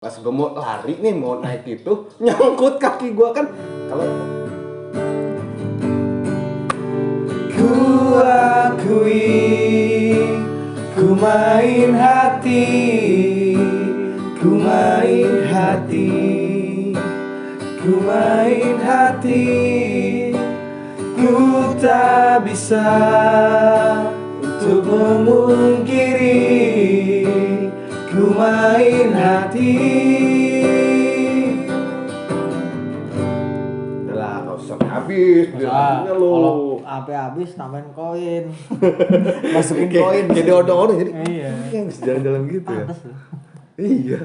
Pas gue mau lari nih, mau naik itu, nyangkut kaki gue kan. Kalau Ku akui, ku main hati, ku main hati, ku main hati. Ku tak bisa untuk memungkiri, ku main hati. udahlah, gak usah habis, biar lo. Kalau HP habis tambahin koin. Masukin koin. Kayak diodong-odong jadi. Iya. Yang bisa jalan-jalan gitu ya. Pantes loh. Iya.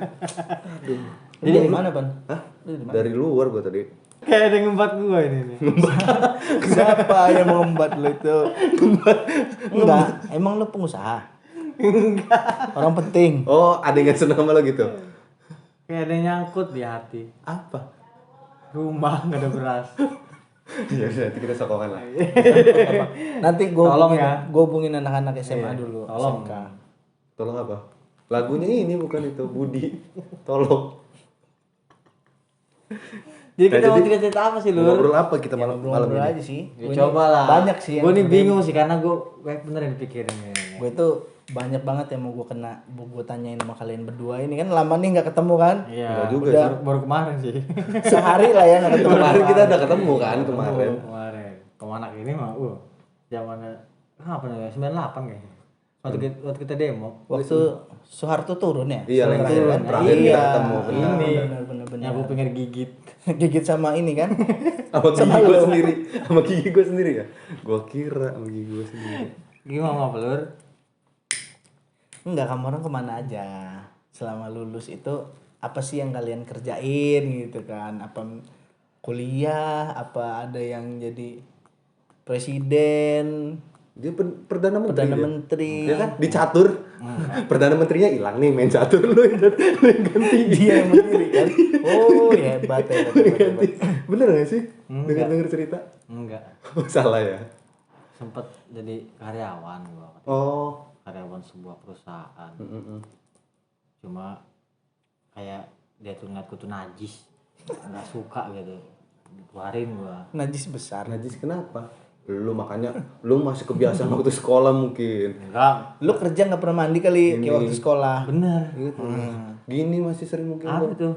Jadi dari mana, Pan? Hah? Dari luar gue tadi. Kayak ada yang ngembat gua ini nih. Siapa yang mau ngembat lo itu? Enggak, emang lo pengusaha? Enggak. Orang penting. Oh, ada yang seneng sama lo gitu. Kayak ada yang nyangkut di hati. Apa? Rumah nggak ada beras. Iya, nanti kita sokongan lah. Nanti gue Tolong hubungin, ya. gue hubungin anak-anak SMA Iya, dulu. tolong. SMK. Tolong apa? Lagunya ini bukan itu, Budi. Tolong. Jadi kita Nah, mau jadi- cerita apa sih lu? Ngobrol apa kita malam malam Ngobrol ini? aja sih. Ya, Gua ini coba lah. Banyak sih. Gue nih bingung sih karena gue bener yang dipikirin ini. Gue tuh banyak banget yang mau gue kena, mau gue tanyain sama kalian berdua ini kan lama nih nggak ketemu kan? Iya. Enggak juga Udah. sih. Baru kemarin sih. Sehari lah ya nggak ketemu. Kemarin kita udah ketemu kan kemarin. Kemarin. Kemana ini mah? Zamannya apa namanya? 98 kayaknya. Waktu kita demo. Waktu Soeharto turun ya? Iya, Terakhir lagi kan? terakhir Iya. kita ketemu. Ini. Bener. Yang gue pengen gigit. Gigit sama ini kan? Sama gigi gue sendiri, sama gigi gue sendiri ya. Gue kira sama gigi gue sendiri. Gimana Pelur? Enggak, kamu orang kemana aja? Selama lulus itu apa sih yang kalian kerjain gitu kan? Apa kuliah? Apa ada yang jadi presiden? Dia perdana menteri. Perdana dia. menteri. Ya kan? Di catur. Perdana menterinya hilang nih main catur lu yang ganti. Dia yang mandiri kan? Oh hebat. Ganti. Bener gak sih? Enggak. Dengar cerita? Enggak. Oh, salah ya. Sempet jadi karyawan gua. Oh. Karyawan sebuah perusahaan. Mm-mm. Cuma kayak dia tuh ngeliatku tuh najis. Enggak suka gitu. Keluarin gua. Najis besar. Najis kenapa? Lu makanya lu masih kebiasaan waktu sekolah mungkin. Enggak. Lu kerja nggak pernah mandi kali kayak waktu sekolah. Bener. Gitu. Gini masih sering mungkin. Apa gua. tuh?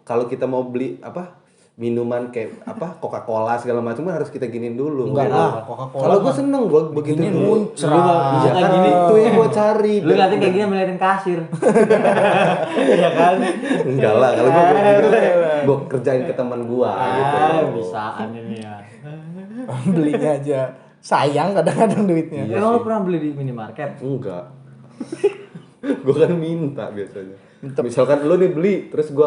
Kalau kita mau beli apa? Minuman kayak apa? Coca-Cola segala macam kan harus kita giniin dulu. Enggak lah, Coca-Cola. Kalau gua seneng gua begitu Beginiin dulu. muncrat. Iya kan itu yang gua cari. Lu ngeliatin kayak gini ngeliatin kasir. Iya kan? Enggak lah, kalau gua kerjain ke teman gua gitu. Bisaan ini ya. Belinya aja sayang kadang-kadang duitnya. Iya Emang sih. lu pernah beli di minimarket? Enggak. Gua kan minta biasanya. Misalkan lu nih beli, terus lu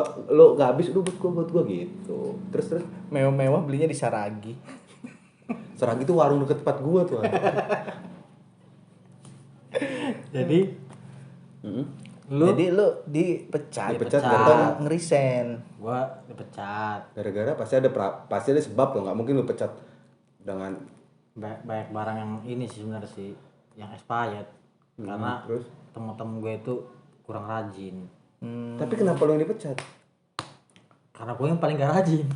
enggak habis, udah buat gua gitu. Terus Mewah-mewah belinya di Saragi. Seragi tuh warung deket tempat gua tuh. Jadi Heeh. lu Jadi lu dipecat Dipecat atau ngerisen. gua dipecat. Gara-gara pasti ada sebab loh, nggak mungkin lu pecat dengan Banyak barang yang ini sih sebenarnya sih yang expired. Karena terus. temen-temen gue itu kurang rajin. Tapi kenapa lu yang dipecat? Karena gue yang paling gak rajin.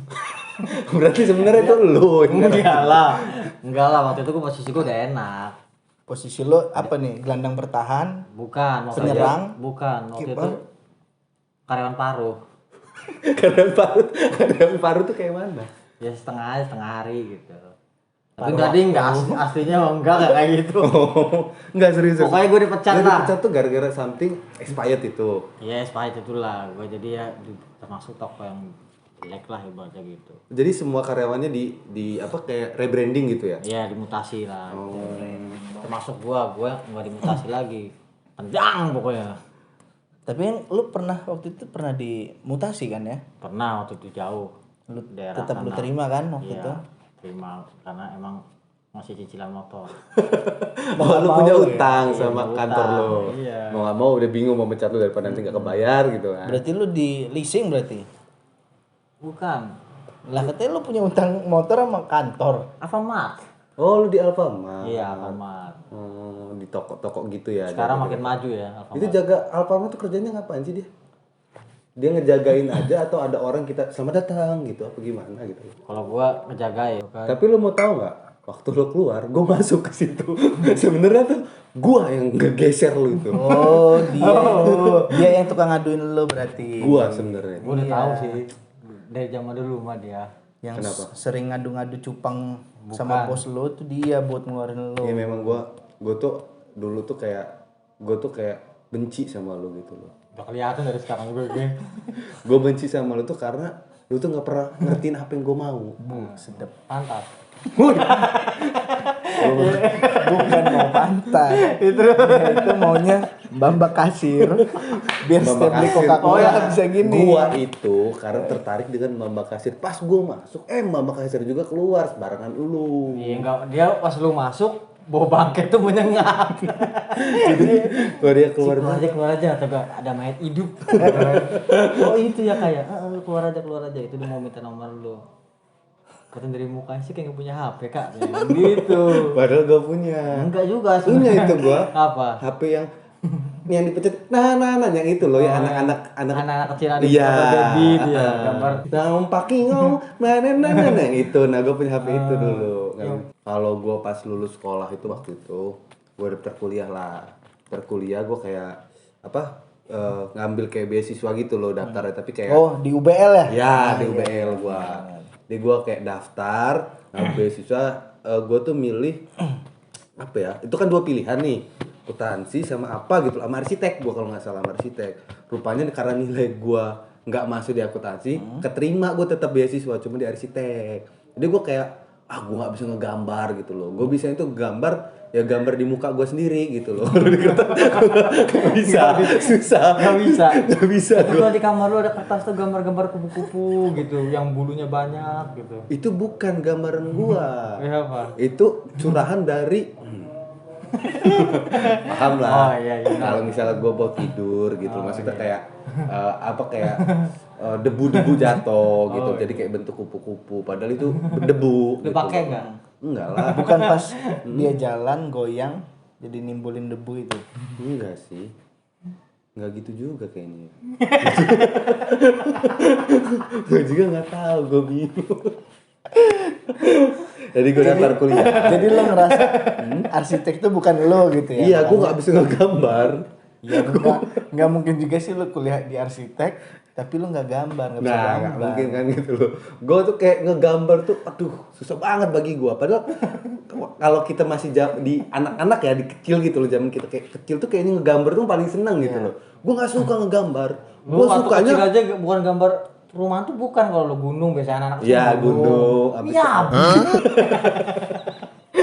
Berarti sebenarnya itu lu yang nggak rajin. Enggak lah, waktu itu gue posisi gue udah enak. Posisi lu apa nih? Gelandang bertahan, Bukan, waktu Penyerang? itu bukan, waktu Kiper? itu karyawan paruh. Kadang paru tuh kayak mana? Ya setengah hari gitu. Tapi enggak aslinya enggak kayak gitu. Enggak serius. Pokoknya gue dipecat Lu lah. dipecat tuh gara-gara something expired itu. Ya expired itulah, gue jadi ya termasuk toko yang jelek lah ibaratnya gitu. Jadi semua karyawannya di apa kayak rebranding gitu ya? Iya dimutasi lah. Termasuk gue nggak dimutasi lagi. Tendang pokoknya. tapi yang lu pernah waktu itu pernah dimutasi kan ya? Pernah waktu itu jauh. Lu Daerah tetap lu sana. terima kan waktu Iya, itu? terima karena emang masih cicilan motor. Oh, lu punya mau ya? utang Iya, sama punya kantor utang, lu. iya. Mau nggak mau udah bingung mau mecat lu daripada nanti nggak kebayar gitu kan. Berarti lu di leasing berarti? Bukan. Lah katanya lu punya utang motor sama kantor. Alfamart. Oh, lu di Alfamart. Iya, Alfamart. Di toko-toko gitu ya. Sekarang jaga- makin maju ya Alfamart. Itu jaga Alfamart tuh kerjanya ngapain sih dia? dia ngejagain aja atau ada orang kita selamat datang gitu apa gimana gitu. Kalau gua ngejaga ya kan. Tapi lu mau tahu nggak? Waktu lu keluar, gue masuk ke situ. Sebenarnya tuh gua yang ngegeser lu itu. Oh, dia yang tukang ngaduin lo berarti. Gua sebenarnya. Gua udah tahu sih dari zaman dulu mah dia. Yang Kenapa? sering ngadu-ngadu cupang sama bos lo tuh dia buat ngeluarin lo. Ya memang gua tuh dulu tuh kayak benci sama lu gitu loh. Udah kelihatan dari sekarang juga gue. Gue benci sama lu tuh karena lu tuh nggak pernah ngertiin apa yang gue mau. Sedep. Pantat. Bukan mau pantai. Itu maunya Bamba kasir. Biar setiap beli Coca-Cola bisa gini. Gua itu karena tertarik dengan Mbak Kasir. Pas gua masuk, Mbak Kasir juga keluar sebarangan lu. Iya enggak, dia pas lu masuk bawa bangke tuh menyengat. Jadi kalau dia keluar keluar aja atau enggak ada mayat hidup. Oh itu ya kayak, keluar aja itu dia mau minta nomor lu. Kata dari mukanya sih kayak nggak punya HP kak, gitu. Padahal gak punya. Enggak juga Punya itu gua. Apa? HP yang dipencet. Nah, yang itu loh ya anak kecil ada iya, baby dia gambar. Nah, pakingau, nah itu. Nah, gua punya HP itu dulu. Kalau gua pas lulus sekolah itu waktu itu, gua daftar kuliah lah. Daftar kuliah gua kayak ngambil kayak beasiswa gitu loh daftarnya, tapi kayak di UBL ya? Ya, di UBL gua. Di gua kayak daftar, beasiswa gua tuh milih apa ya? Itu kan dua pilihan nih. Akuntansi sama apa gitu, sama arsitek gua kalau nggak salah sama arsitek. Rupanya karena nilai gua nggak masuk di akuntansi, keterima gua tetap beasiswa cuma di arsitek. Jadi gua kayak gua nggak bisa ngegambar gitu loh. Gua bisa itu gambar di muka gua sendiri gitu loh. Gak bisa, susah. Nggak bisa. Tapi gua. kalau di kamar lu ada kertas tuh gambar-gambar kupu-kupu gitu, yang bulunya banyak gitu. Itu bukan gambaran gua. Apa? Itu curahan dari paham lah. Oh, iya. Kalau misalnya gue mau tidur gitu, maksudnya kayak debu-debu jatuh gitu, jadi kayak bentuk kupu-kupu. Padahal itu debu. Lu gitu. pakai nggak? Enggak lah. Bukan pas dia jalan goyang jadi nimbulin debu itu. Enggak sih. Enggak gitu juga kayaknya. Gue juga nggak tahu, gue bingung. Jadi gue daftar kuliah. Jadi lo ngerasa arsitek itu bukan lo gitu ya? Iya, gue nggak bisa ngegambar. Ya nggak mungkin juga sih lo kuliah di arsitek tapi lo nggak gambar, nggak bisa Nah, gambar. nggak mungkin kan gitu loh. Gue tuh kayak ngegambar tuh, aduh, susah banget bagi gue. Padahal kalau kita masih di anak-anak ya, di kecil gitu loh, zaman kita kayak kecil tuh kayaknya ngegambar tuh paling seneng gitu loh. Gue nggak suka ngegambar. Gue sukanya kecil aja bukan gambar rumah tuh bukan, kalau lo gunung biasanya anak-anak ya gunung. Iya.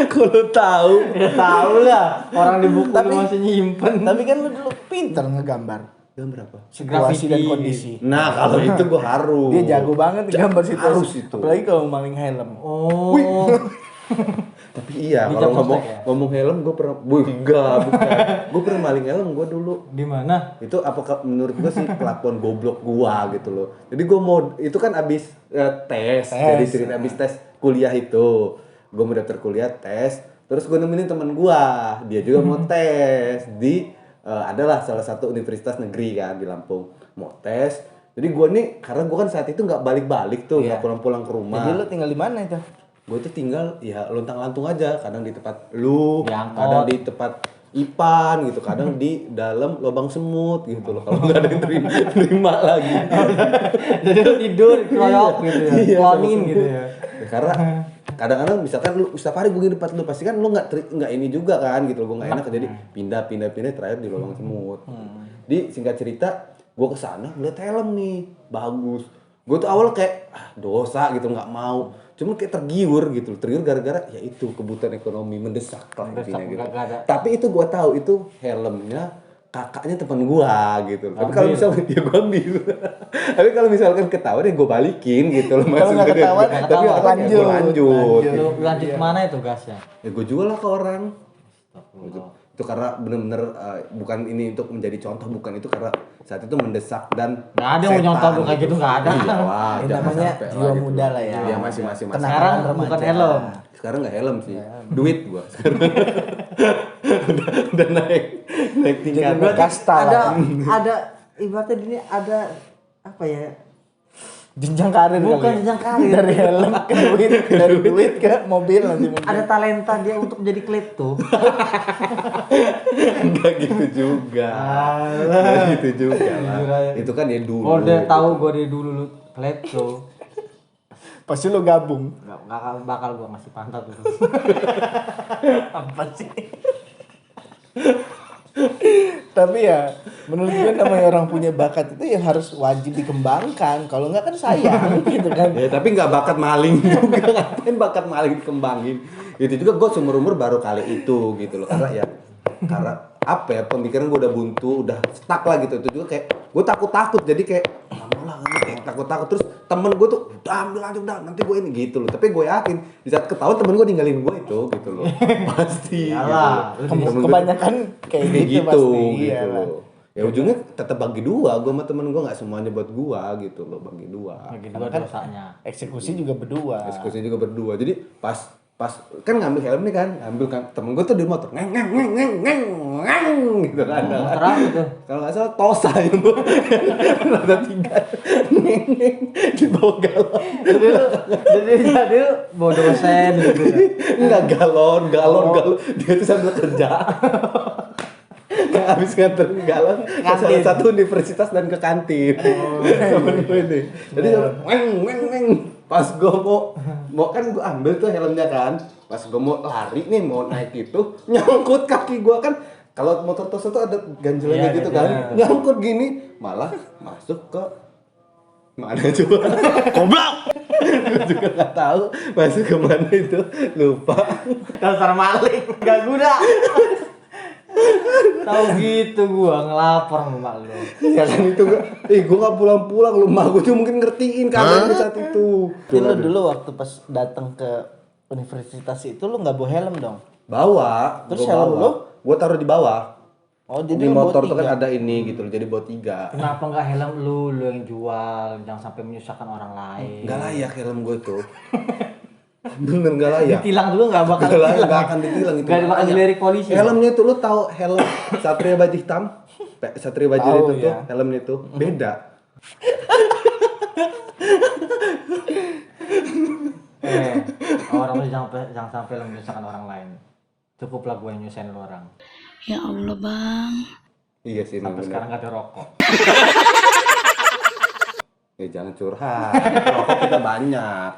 Kalau tahu. Ya tahu lah, orang di buku Tapi- lu masih nyimpen. Tapi kan lo dulu pinter ngegambar Gambar apa? situasi dan Graffiti. kondisi. Nah, kalau itu gue harus. Dia jago banget di gambar situasi. Harus itu. Apalagi kalau maling helm. Oh. Tapi iya, Di kalau Japstek ya? ngomong helm gue pernah, bukan. Gue pernah maling helm gue dulu. Di mana? Itu apakah menurut gue sih kelakuan goblok gua gitu loh. Jadi gue mau, itu kan abis tes, jadi cerita abis tes kuliah itu. Gue mau daftar kuliah, tes, terus gue nemenin teman gua, dia juga mau tes di adalah salah satu universitas negeri kan di Lampung, mau tes. Jadi gue nih, karena gue kan saat itu nggak balik-balik tuh, nggak pulang-pulang ke rumah. Jadi lo tinggal di mana itu? Gue tuh tinggal ya lontang-lantung aja, kadang di tempat lu, Diangkot. kadang di tempat Ipan gitu, kadang di dalam lubang semut gitu loh, kalau nggak ada yang terima lagi. Jadi lu tidur keroyok gitu ya. Iya, Klonin sama gitu semut. ya. Ya, karena kadang-kadang misalkan lu setiap hari gue nginep di tempat lu, pasti kan lu nggak ini juga kan gitu, gue nggak enak, jadi pindah terakhir di lubang semut. Di singkat cerita, gue kesana ngeliat helm nih bagus. Gue tuh awal kayak dosa gitu, nggak mau. Cuma kayak tergiur gara-gara ya itu kebutuhan ekonomi mendesak lah intinya gitu. nggak ada. Tapi itu gue tahu itu helmnya kakaknya teman gua gitu. Tapi kalau misalnya dia gua ambil. Tapi kalau misalkan ketahuan ya gua balikin gitu loh. Kalau nggak ketahuan, tapi lanjut. gua lanjut. Lu lanjut kemana itu gasnya? Ya gua jual lah ke orang. Itu karena bener-bener bukan ini untuk menjadi contoh, bukan, itu karena saat itu mendesak dan Nggak ada yang nyontoh lu kayak gitu, nggak ada. Iya lah, Ini jangan namanya sampai jiwa gitu. muda lah ya. Iya, masih Kenakalan Sekarang remaja. bukan helm. Sekarang nggak helm sih, duit gua sekarang. udah naik tingkat. Jadi kasta ada lah. ada ibaratnya ini ada apa ya? Jenjang karir Bukan kali ya? jenjang karir. Dari helm ke duit, dari duit ke mobil nanti mungkin. Ada talenta dia untuk menjadi klepto. Enggak gitu juga. Enggak gitu juga lah. Itu kan ya dulu. Oh, dia tahu gue dari dulu lu klepto. Pasti lo gabung. Gak bakal gue ngasih pantat itu. Apa sih? Tapi ya menurut gue namanya orang punya bakat itu ya harus wajib dikembangkan. Kalau enggak kan sayang gitu kan. Ya tapi nggak bakat maling juga, ngapain bakat maling dikembangin. Itu juga gue seumur umur baru kali itu gitu loh, karena apa ya, pemikiran gue udah buntu, udah stuck lah gitu. Itu juga kayak gue takut jadi kayak nggak mau lah, kayak takut terus temen gue tuh udah nanti gue ini gitu loh. Tapi gue yakin di saat ketahuan temen gue ninggalin gue itu gitu loh, pasti Yalah, gitu loh. Kebanyakan kayak gitu pasti. gitu Iyalah. loh. Ya ujungnya tetap bagi dua, gue sama temen gue nggak semuanya buat gue gitu loh, bagi dua. Bagi dua dosanya. Eksekusi juga berdua. Eksekusinya juga berdua. Jadi pas kan ngambil helm nih kan, ngambil kan temen gue tuh di motor ngeng gitu kan. Terang gitu. Kalau nggak salah Tosa yang gue ada 3 ngeng di bawah galon. Jadi bawa dosen gitu. Enggak galon. Dia tuh sambil kerja. Kayak habis nganterin galon ke salah satu universitas dan ke kantin. Temen gue ini. Jadi weng. Pas gue mau kan gue ambil tuh helmnya kan. Pas gue mau lari nih, mau naik itu, nyangkut kaki gue kan. Kalau motor Tosa tuh ada ganjelannya gitu kan. Nyangkut gini, malah masuk ke mana coba? Goblok. Gue juga nggak tahu masuk ke mana itu, lupa. Dasar maling, gak guna. Tahu gitu gua ngelapor sama mak lu. Ya kan itu gue gak pulang-pulang, lu mah gue juga mungkin ngertiin kan di saat itu. Tapi lu dulu waktu pas datang ke universitas itu lu nggak bawa helm dong? Bawa. Terus gua helm bawa. lu? Gue taruh di bawah. Oh Di jadi lu bawa motor tuh 3. kan ada ini gitu loh, jadi bawa 3. Kenapa nggak helm lu yang jual, jangan sampai menyusahkan orang lain. Nggak layak helm gue tuh. Bener nggak layak. Ditilang dulu nggak bakal Nggak layak, ditilang. nggak akan ditilang itu. Nggak bakal Makanya. dilirik polisi. Helmnya itu lu tahu helm Satria Baja Hitam? Satria Baja Tahu, itu tuh ya. helmnya itu beda. Orang tuh jangan sampai lu menyusahkan orang lain. Cukuplah gue yang nyusahin lu orang. Ya Allah bang. Iya sih, Sampai bener. sekarang gak ada rokok. Ya jangan curhat. Rokok kita banyak.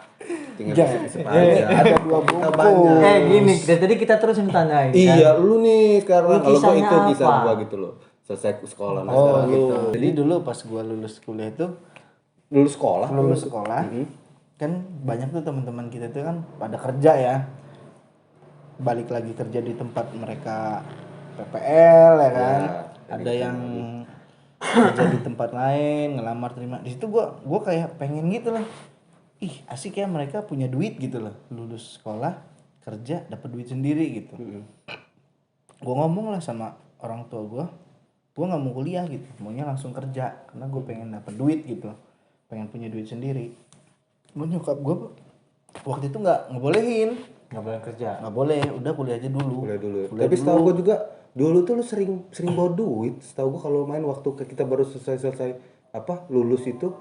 Tinggal isep-isep aja. Ada 2 Kita bungkus. banyak. Gini, dari tadi kita terus tanyain. Iya, lu nih sekarang Lu kalau gua kisahnya itu kisah apa? gua gitu loh. Selesai sekolah nah Oh sekarang gitu. lu. Jadi dulu pas gua lulus kuliah itu, Lulus sekolah. lulus sekolah, kan banyak tuh teman-teman kita tuh kan pada kerja ya. Balik lagi kerja di tempat mereka PPL ya kan. Ada yang kerja di tempat lain, ngelamar terima. Di situ gua kayak pengen gitu loh. Ih, asik ya mereka punya duit gitu loh. Lulus sekolah, kerja, dapat duit sendiri gitu. Gua ngomong lah sama orang tua gua nggak mau kuliah gitu, maunya langsung kerja karena gue pengen dapat duit gitu, pengen punya duit sendiri. Gue nyokap gue waktu itu nggak ngebolehin, Nggak boleh kerja. nggak boleh, udah kuliah aja dulu. Kuliah dulu. Tapi setahu gua juga dulu tuh lu sering bawa duit. Setahu gua kalau main waktu kita baru selesai lulus itu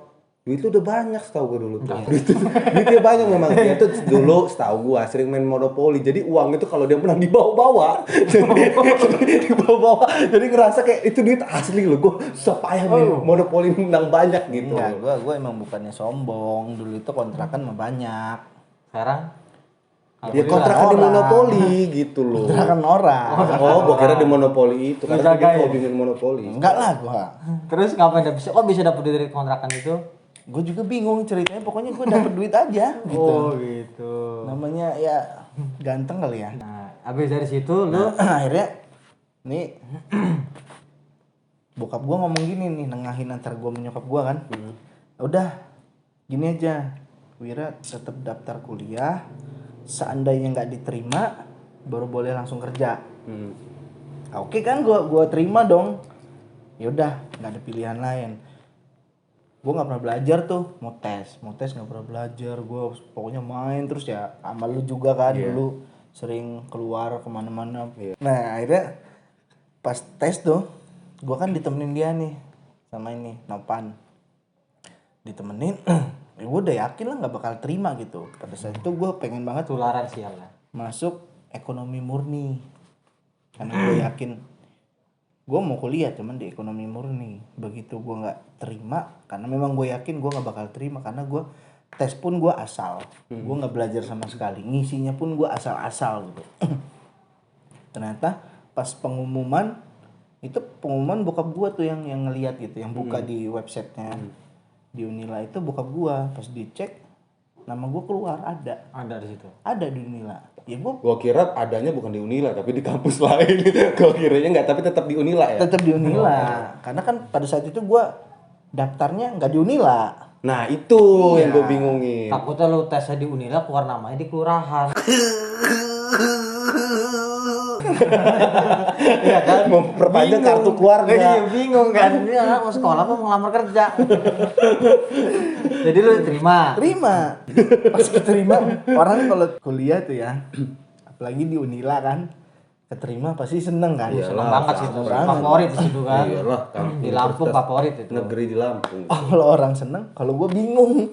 duit lu udah banyak, setahu gua dulu tuh. Duitnya banyak memang. Dia tuh dulu setahu gua sering main monopoli. Jadi uang itu kalau dia menang dibawa-bawa. Dibawa-bawa. Jadi ngerasa kayak itu duit asli loh. Gua susah payah main monopoli menang banyak gitu. Enggak, gue emang bukannya sombong, dulu itu kontrakan mah banyak. Sekarang Ya kontrakan di monopoli gitu loh. Kontrakan orang. Oh, gua kira di monopoli itu. Karena dia jagain. hobi main monopoli. Enggak lah gue. terus ngapain kok bisa dapet duit dari kontrakan itu? Gue juga bingung ceritanya, pokoknya gue dapet duit aja gitu. Oh gitu. Namanya ya ganteng kali ya. Nah, abis dari situ lu Akhirnya nih bokap gua ngomong gini nih, nengahin antar gua menyokap gua kan. Udah gini aja, Wira tetap daftar kuliah, seandainya nggak diterima baru boleh langsung kerja. Oke kan, gua terima dong. Ya udah, nggak ada pilihan lain. Gua nggak pernah belajar tuh, mau tes nggak pernah belajar. Gua pokoknya main terus ya, sama lu juga kan dulu sering keluar kemana-mana. Nah akhirnya pas tes tuh, gua kan ditemenin dia nih sama ini Nopan. ditemenin ya gue udah yakin lah nggak bakal terima gitu. Pada saat itu gue pengen banget Tularan sial lah. masuk ekonomi murni karena gue yakin gue mau kuliah cuman di ekonomi murni. Begitu gue nggak terima karena memang gue yakin gue nggak bakal terima karena gue tes pun gue asal, gue nggak belajar sama sekali, ngisinya pun gue asal-asal gitu. Ternyata pas pengumuman itu pengumuman bokap gue tuh yang ngeliat gitu, yang buka di websitenya di Unila itu bokap gue pas dicek nama gue keluar Ada di situ. ada di Unila. Ya gue Gua kira adanya bukan di Unila tapi di kampus lain. Gua kiranya enggak tapi tetap di Unila ya. tetap di Unila karena kan pada saat itu gue daftarnya nggak di Unila. Nah, itu yang gue bingungin. Takutnya lu tesnya di Unila keluar namanya di kelurahan. Iya kan? Memperpanjang Bingung. kartu keluarga. Iya, bingung kan. Ini anak mau sekolah apa mau ngelamar kerja. Jadi lu terima. Pas keterima orang kalau kuliah tuh ya apalagi di Unila kan keterima pasti seneng kan. Seneng banget sih itu. Favorit di situ kan. Iyalah, Di Lampung favorit itu. Negeri di Lampung. Kalau orang seneng, kalau gue bingung.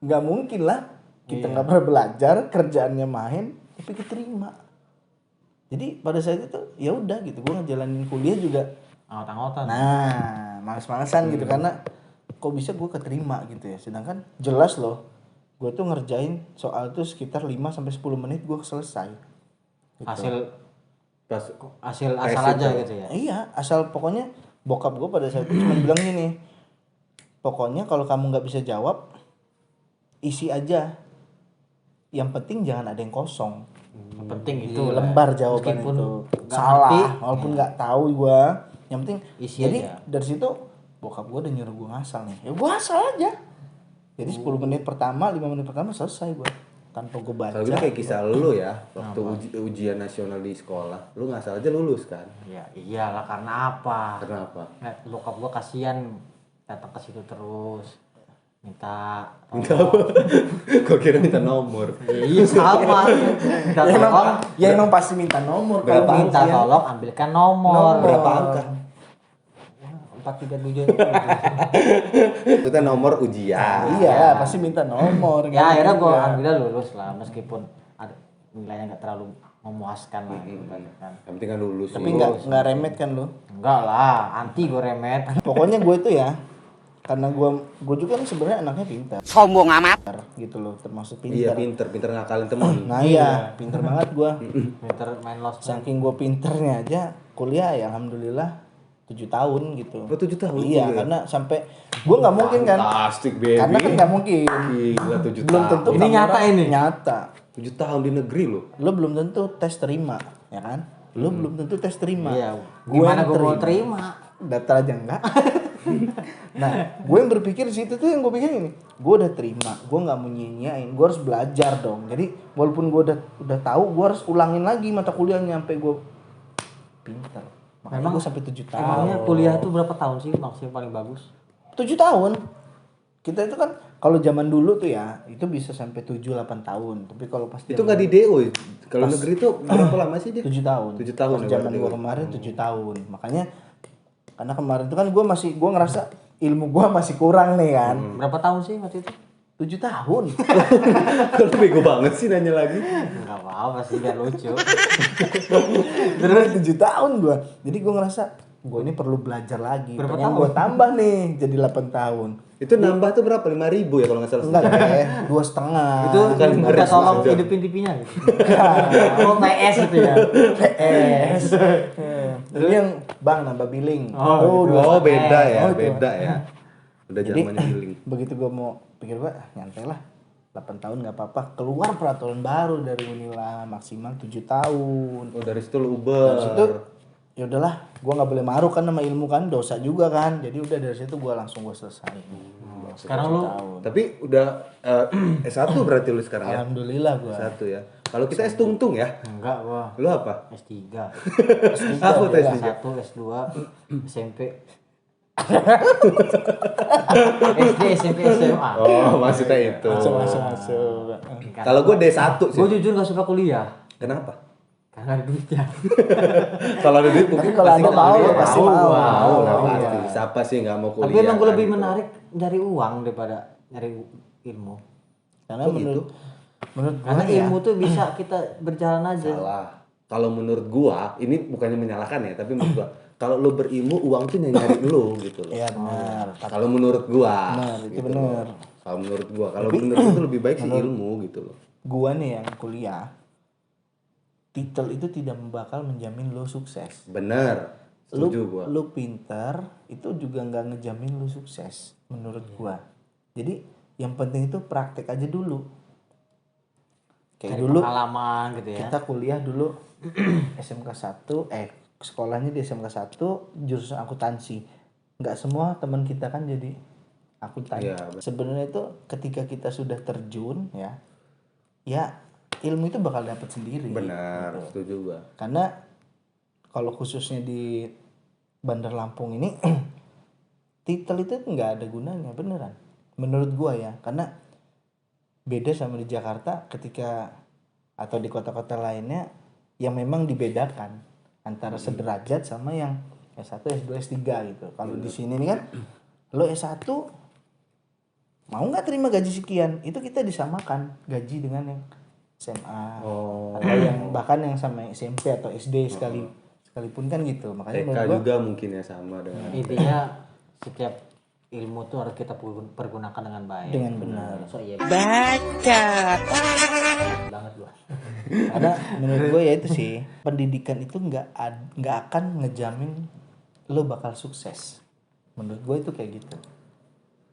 Nggak mungkin lah kita nggak pernah belajar, kerjaannya main, tapi keterima. Jadi pada saat itu ya udah gitu, gue ngejalanin kuliah juga. Anggot-anggotan. Nah, males-malesan gitu karena kok bisa gue keterima gitu ya. Sedangkan jelas loh, gue tuh ngerjain soal tuh sekitar 5 sampai 10 menit gue selesai. Hasil Pas asal aja gitu ya. Iya, asal pokoknya bokap gue pada saat itu cuma bilang gini, pokoknya kalau kamu nggak bisa jawab, isi aja. Yang penting jangan ada yang kosong. Yang penting Di itu lembar jawaban meskipun itu nggak salah, ngerti, walaupun nggak tahu gue. Yang penting Isi jadi aja. dari situ bokap gue udah nyuruh gue ngasal nih. Ya gue asal aja. Jadi 10 menit pertama, 5 menit pertama selesai gue tanpa gue baca. kalau gitu kayak kisah lu ya, waktu ujian nasional di sekolah, lu nggak salah aja lulus kan? Ya iyalah karena apa? Kenapa? Nah, bokap gua kasihan datang ke situ terus minta Minta apa? Gua kira minta nomor. Iya sama. Minta Ya emang, tolong, ya emang pasti minta nomor. Berapa kalau minta ujian. tolong ambilkan nomor. Berapa angka? 437. Kita nomor ujian. Iya, pasti minta nomor. Ya akhirnya gua Iya. alhamdulillah lulus lah meskipun ada nilainya nggak terlalu memuaskan lah gitu kan. Yang penting kan lulus. Tapi nggak remet kan lo. Enggak lah, anti gue remet. Pokoknya gue itu ya, karena gue juga kan sebenarnya anaknya pintar. Sombong amat. Gitu loh, termasuk Iya, pintar. pinter ngakalin temen. Nah iya, pintar banget gue. Pinter main lost. Saking gue pinternya aja, kuliah ya alhamdulillah 7 tahun gitu. Oh, 7 tahun Iya, kuliah? karena sampai gue nggak mungkin kan. Fantastic, baby. Karena kan nggak mungkin. Gila 7 Belum tahun. tentu Ini kamu nyata orang- ini? Nyata. 7 tahun di negeri lo. Lo belum tentu tes terima, ya kan? Lo belum tentu tes terima. Iya. Gua Gimana yang gue mau terima? Daftar aja enggak. Nah, gue yang berpikir di situ tuh yang gue pikir ini, gue udah terima, gue nggak mau nyanyain, gue harus belajar dong. Jadi walaupun gue udah tahu, gue harus ulangin lagi mata kuliahnya sampai gue pinter. Makanya Memang- gue sampai 7 tahun. Emangnya kuliah tuh berapa tahun sih maksudnya paling bagus? 7 tahun. Kita itu kan kalau zaman dulu tuh ya, itu bisa sampai 7-8 tahun. Tapi kalau pas Itu nggak di DO. Kalau negeri tuh berapa lama sih dia? 7 tahun. 7 tahun Pas ya zaman berarti. gue kemarin 7 tahun. Makanya karena kemarin itu kan gue ngerasa ilmu gue masih kurang nih kan. Berapa tahun sih waktu itu? 7 tahun. Kalau bego banget sih nanya lagi. Enggak apa-apa sih biar lucu. Terus 7 tahun gue. Jadi gue ngerasa gue ini perlu belajar lagi. Berapa Pengen tahun? gue tambah nih jadi 8 tahun. Itu nambah tuh berapa? 5.000 ya kalau nggak salah. Enggak deh, 2,5. Itu bukan minta beres tolong aja. hidupin TV-nya gitu. Oh PS itu ya. PS. Ini yang bang nambah billing. Oh, gitu. Oh, beda ya, Oh, itu. beda ya. Udah Jadi zamannya healing. begitu gue mau pikir gue nyantai lah 8 tahun nggak apa-apa, keluar peraturan baru dari Unila maksimal 7 tahun. Oh, dari situ lu Dari situ Uber. ya udahlah, gue nggak boleh maruk kan sama ilmu kan, dosa juga kan. Jadi udah dari situ gue langsung gue selesai. Sekarang lu Tapi udah S1 berarti lu sekarang ya? Alhamdulillah gue. S1 ya. Kalau kita S tungtung ya. enggak gua Lu apa? S3. Apa tuh S3? S1, S2, SMP. SD, SMP, SMA. Oh, maksudnya itu. Masuk. Kalau gue D1 sih. Gue jujur gak suka kuliah. Kenapa? Karena ada duitnya. Kalau ada duit mungkin kalau ada mau ya pasti mau. Mau lah Iya. pasti. Siapa sih nggak mau kuliah? Tapi emang gue kan, lebih gitu. menarik nyari uang daripada nyari ilmu. Karena Kok menurut menurut gua Karena ya, ilmu tuh bisa kita berjalan aja. Salah. Kalau menurut gua, ini bukannya menyalahkan ya, tapi menurut gua, kalau lu berilmu, uang tuh nyari lu gitu loh. ya benar. Kalau menurut gua, Benar, itu gitu benar. loh. Kalau menurut gua, kalau menurut itu lebih baik sih ilmu gitu loh. Gua nih yang kuliah, titel itu tidak bakal menjamin lo sukses. Bener, setuju gua. Lu pintar itu juga nggak ngejamin lu sukses menurut gua. Jadi yang penting itu praktek aja dulu. Kayak Cari dulu pengalaman gitu ya. kita kuliah dulu SMK 1 sekolahnya di SMK 1 jurusan akuntansi. Nggak semua teman kita kan jadi akuntan. Iya, betul. Sebenarnya itu ketika kita sudah terjun ya ilmu itu bakal dapat sendiri. Benar, setuju gua. Karena kalau khususnya di Bandar Lampung ini titel itu nggak ada gunanya beneran menurut gua ya, karena beda sama di Jakarta ketika atau di kota-kota lainnya yang memang dibedakan antara sederajat sama yang S1, S2, S3 gitu. Kalau di sini nih kan lo S1 mau nggak terima gaji sekian, itu kita disamakan gaji dengan yang SMA atau yang bahkan yang sama SMP atau SD sekalipun kan gitu. Makanya TK menurut gua juga mungkin ya sama dengan Intinya setiap ilmu tuh harus kita pergunakan dengan baik. dengan benar. So iya. Banget gua. Karena menurut gue ya itu sih, pendidikan itu nggak akan ngejamin lo bakal sukses. Menurut gue itu kayak gitu.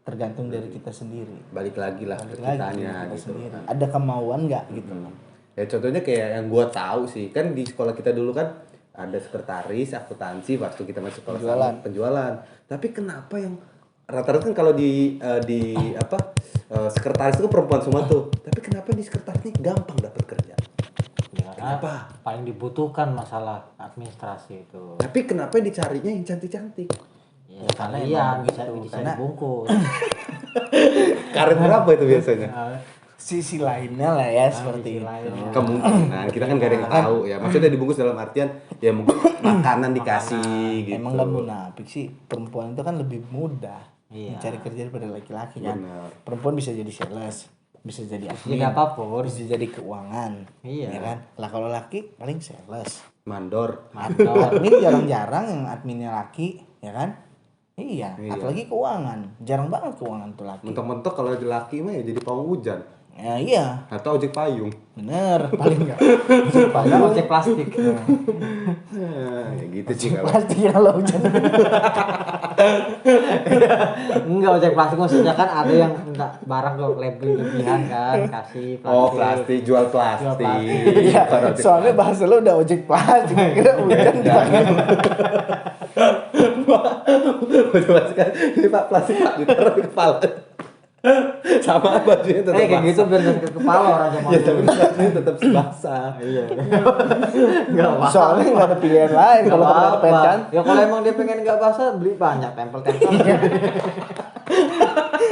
Tergantung dari kita sendiri. balik lagi lah ke Balik lagi kitanya kita gitu. sendiri. Ada kemauan nggak gitu loh. Ya contohnya kayak yang gua tahu sih, kan di sekolah kita dulu kan ada sekretaris, akuntansi waktu kita masih sekolah penjualan. Tapi kenapa yang rata-rata kan kalau di sekretaris itu perempuan semua tuh. Tapi kenapa di sekretaris ini gampang dapat kerja? Ya, Kenapa? paling dibutuhkan masalah administrasi itu. Tapi kenapa dicarinya yang cantik-cantik? Ya, karena iya bisa Karena- dibungkus. Karet berapa itu biasanya? Sisi lainnya lah ya seperti itu. Kemungkinan kita kan gak ada yang tahu ya. Maksudnya dibungkus dalam artian ya mungkin makanan dikasih gitu. Emang gak munafik sih, perempuan itu kan lebih mudah Iya. mencari kerja daripada laki-laki kan. Benar. Perempuan bisa jadi sales, bisa jadi admin, Jadi apapun. bisa jadi keuangan, Iya. ya kan. Lah kalau laki paling sales. Mandor. Admin jarang-jarang yang adminnya laki, ya kan? Iya, apalagi keuangan, jarang banget keuangan tuh laki. Mentok-mentok kalau ada laki mah ya jadi pawang hujan Ya iya, atau ojek payung. bener, paling enggak. Padahal ojek plastik. Ya gitu sih kalau. Pasti kalau hujan. Enggak ojek plastik maksudnya kan ada yang enggak barang ke label lebihan kan kasih plastik. Oh plastik, jual plastik. Iya, Bukan ojek soalnya bahasa lu udah ojek plastik, kira hujan dipakai. Udah pasti kan ini pak plastik pak ditaruh di kepala. Sama bajunya tetap Kayak gitu biar nggak ke kepala orang zaman Ya dulu. tapi plastiknya tetap basah. Iya. Enggak apa. Soalnya nggak ada pilihan lain kalau pakai pet kan. Ya kalau emang dia pengen enggak basah beli banyak tempel-tempel.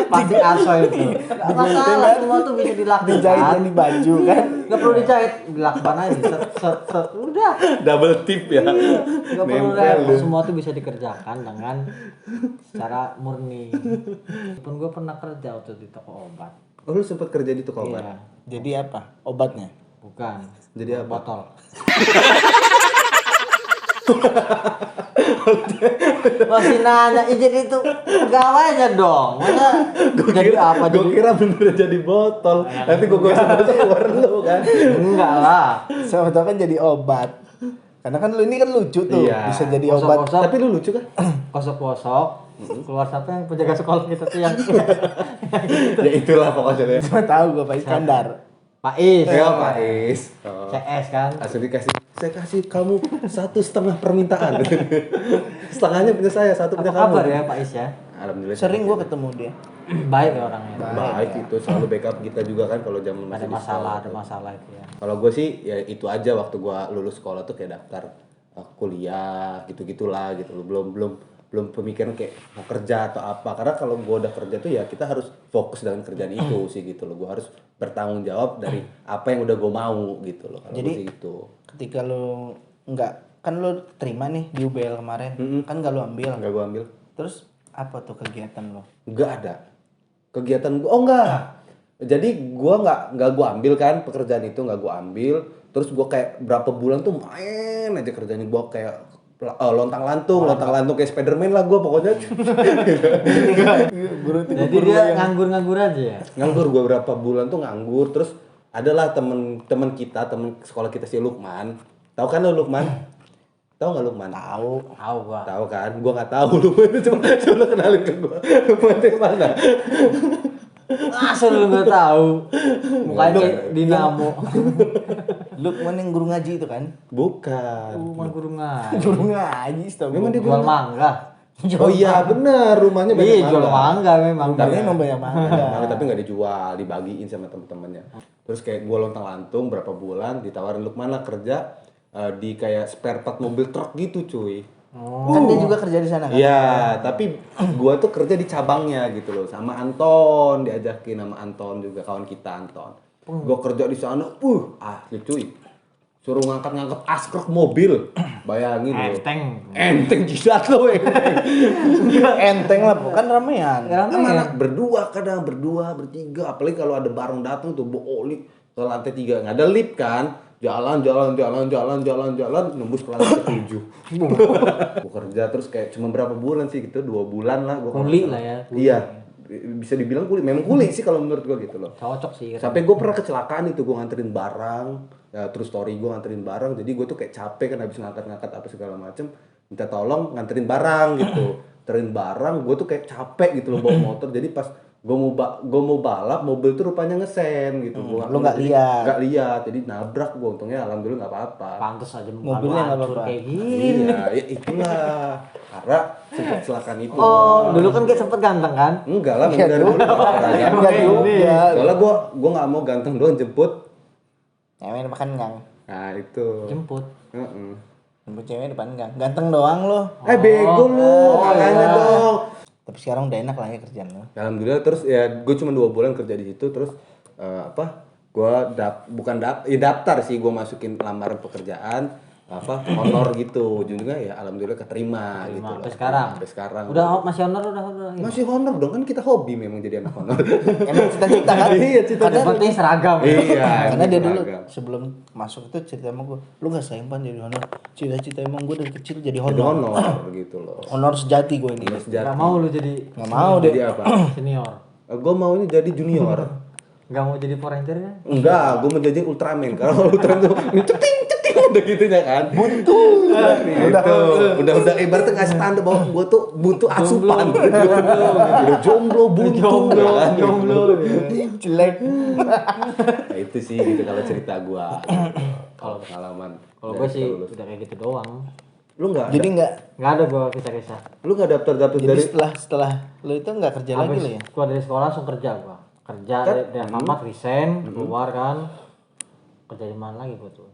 Plastik aso itu. Enggak masalah, semua tuh bisa Dijahit dilakukan. jadi baju kan. Enggak perlu dijahit, dilakukan aja. Set. Udah. Double tip ya. Enggak perlu Nempel repot, lu. semua tuh bisa dikerjakan dengan secara murni. Pun gue pernah kerja waktu di toko obat. Oh lu sempet kerja di toko obat? Iya, Jadi apa? Obatnya? bukan. Jadi apa? Botol. Masih nanya, jadi itu pegawainya dong. Masa jadi apa? Gue Jadi kira bener jadi botol. Nanti gue gosok keluar lu kan. enggak lah. Siapa tahu kan jadi obat. Karena kan lu ini kan lucu tuh, Iya. bisa jadi obat. Kosok-kosok. Tapi lu lucu kan? Kosok-kosok. Keluar siapa yang penjaga sekolah kita tuh yang Ya itulah pokoknya. Cuma tahu gue Pak Iskandar. Pak Is. Ya Pak Is. Oh. CS kan. Langsung dikasih, saya kasih kamu 1,5 permintaan. Setengahnya punya saya, satu Apa punya kamu. kabar ya Pak Is ya? Alhamdulillah. Sering gue ketemu dia. Baik ya orangnya. Baik itu selalu backup kita juga kan kalau zaman masih Ada di masalah, sekolah. ada masalah itu ya. Kalau gue sih ya itu aja waktu gue lulus sekolah tuh kayak daftar kuliah gitu-gitulah gitu. Belum belum pemikiran kayak mau kerja atau apa. Karena kalau gue udah kerja tuh ya kita harus fokus dengan kerjaan itu sih gitu loh. Gue harus bertanggung jawab dari apa yang udah gue mau gitu loh. Kalau Jadi, gue sih gitu. Ketika lu enggak, kan lu terima nih di UBL kemarin, kan enggak lu ambil. Enggak gue ambil. Terus apa tuh kegiatan lo? Enggak ada kegiatan gue. Oh enggak. Jadi gue nggak gue ambil kan pekerjaan itu, nggak gue ambil. Terus gue kayak berapa bulan tuh main aja kerjanya, gue kayak lontang-lantung kayak Spiderman lah gue pokoknya. Jadi dia nganggur-nganggur aja ya. Nganggur gue berapa bulan tuh nganggur. Terus adalah temen sekolah kita si Lukman. Tahu kan lo Lukman? Tahu nggak Lukman? Tahu. Gua. Tahu kan? Gue nggak tahu Lukman itu coba kenalin ke gue. Lukman dari mana? Masa lu nggak tahu? Mukanya kayak dinamo. Lukman yang guru ngaji itu kan? Bukan. Rumah guru ngaji. Guru ngaji setahu Memang gua. dia Jual mangga. Oh iya benar, rumahnya banyak Iya, jual mangga memang. Tapi emang banyak banget. Tapi nggak dijual, dibagiin sama temen-temennya. Terus kayak gue lontang-lantung berapa bulan ditawarin Lukman lah kerja di kayak spare part mobil truk gitu cuy. Kan dia juga kerja di sana kan? Iya, tapi gua tuh kerja di cabangnya gitu loh, sama Anton, diajakin sama Anton juga kawan kita Anton. Gua kerja di sana, asli cuy. Suruh ngangkat-ngangkat askruk mobil. Bayangin loh. Enteng jidat lo. Enteng lah, bukan ramean. Sama anak berdua kadang, berdua, bertiga, apalagi kalau ada barang datang tuh booli ke lantai 3, nggak ada lift kan. Jalan nembus ke lantai 7. Gua kerja terus kayak cuma berapa bulan sih gitu, 2 bulan lah gua. Kuli lah ya. Iya. Bisa dibilang kuli, memang kuli sih kalau menurut gua gitu loh. Cocok sih. Sampai gua pernah kecelakaan itu, gua nganterin barang. Ya terus story gua nganterin barang, jadi gua tuh kayak capek kan habis ngangkat-ngangkat apa segala macem, minta tolong nganterin barang gitu. Nganterin barang, gua tuh kayak capek gitu loh bawa motor. Jadi pas gua mau balap, mobil tuh rupanya ngesen gitu. Lu nggak lihat. Nggak lihat, jadi nabrak gua. Untungnya alhamdulillah nggak apa-apa. Pantes aja Mobilnya nggak hancur apa-apa. kayak gini. Iya, ya itulah. Karena sempat kecelakaan itu. Oh, dulu kan kayak sempet ganteng kan? Enggak lah, dari dulu olahraga. Enggak juga. Soalnya gua nggak mau ganteng doang jemput. Cewek depan gang. Nah itu. Jemput. Heeh. Jemput cewek depan gang. Ganteng doang lo. Bego lu, makanya dong. Tapi sekarang udah enak lah ya kerjaan lo. Alhamdulillah terus ya gue cuma 2 bulan kerja di situ terus gue daftar sih, gue masukin lamaran pekerjaan honor gitu, ujungnya ya alhamdulillah keterima gitu loh. Sampai sekarang Udah masih honor udah. masih honor dong, kan kita hobi memang jadi anak honor. Emang cita-cita kan? Iya, cita-cita. Yang penting seragam. Iya, Karena dia dulu seragam. sebelum masuk itu cerita sama gue, lu nggak sayang pan jadi honor? Cita-cita emang gue dari kecil jadi Jadi honor. honor gitu loh. Honor sejati gue ini. Honor sejati. Gak mau lu jadi Nggak mau deh. Jadi apa? senior. Gue maunya jadi junior. Gak mau jadi Power Ranger kan? Enggak, gue mau jadi Ultraman. Karena Ultraman tuh ceting udah gitunya kan. Buntu. Udah ibaratnya ngasih tanda bahwa gue tuh butuh asupan. Udah jomblo, buntu. Jomblo. Jelek. Nah, itu sih gitu kalau cerita gue. Kalau pengalaman. Kalau gue sih udah kayak gitu doang. Lu nggak? Jadi nggak. Nggak ada gue kisah-kisah. Lu nggak daftar Jadi dari? setelah lu itu nggak kerja lagi lo ya? Keluar dari sekolah langsung kerja gue. Kerja dari Alfamart, resign, keluar kan. Kerja di mana lagi gue tuh?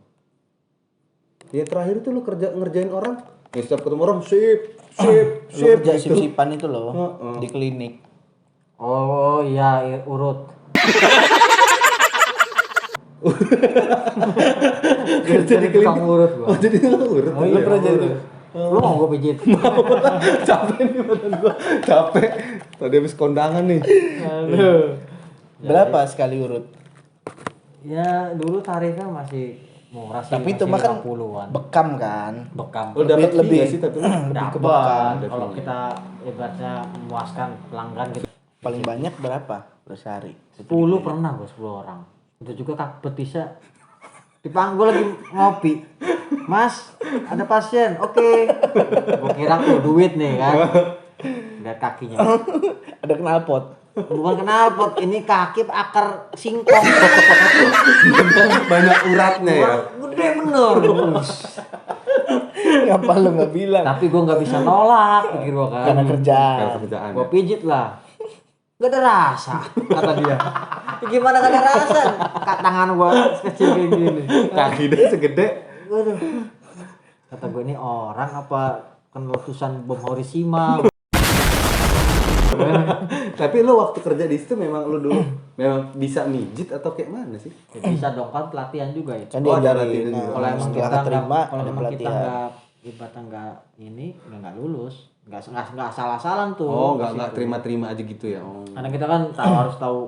Yang terakhir itu lu ngerjain orang. Ya, setiap ketemu orang sip. Lu kerja sip-sipan itu loh di klinik. Oh iya, urut. Jadi tukang urut gua. Oh jadi lu urut. Oh, iya, pernah jadi urut. Lu mau gua pijit? Capek nih badan gua. Capek. Tadi habis kondangan nih. Aduh. Berapa sekali urut? Ya dulu tarifnya masih murah sih. Tapi itu masih mah kan 50-an. bekam kan. Bekam. Lu dapat Lebih- fee nggak sih tapi lu? Dapat. Kalau kita ibaratnya memuaskan pelanggan gitu. Paling banyak berapa per sehari? 10 pernah gua 10 orang. Itu juga Kak Betisnya dipanggil lagi ngopi. Mas, ada pasien. Oke. Gua kira tuh duit nih kan. Lihat kakinya. Ada knalpot. Bukan knalpot, ini kaki akar singkong. Banyak uratnya ya. Gede bener. Ngapa lu nggak bilang? Tapi gua nggak bisa nolak, pikir gua kan. Karena kerjaan. Karena kerjaan. Gua pijit lah. Gak ada rasa, kata dia. Gimana gak ada rasa? Tangan gua kecil kayak gini. Kaki dia segede. Waduh. Kata gua ini orang apa kan letusan bom Hiroshima. Tapi lu waktu kerja di situ memang lu dulu memang bisa mijit atau kayak mana sih? Ya bisa dong kan pelatihan juga itu. Kan Oh, ada diajarin. latihan juga. Kalau emang setelah kita keterima nggak, kalau ada emang kita pelatihan. nggak ibaratnya nggak lulus, nggak salah-salan tuh. Oh, di nggak situ. terima-terima aja gitu ya. Oh. Karena kita kan harus tahu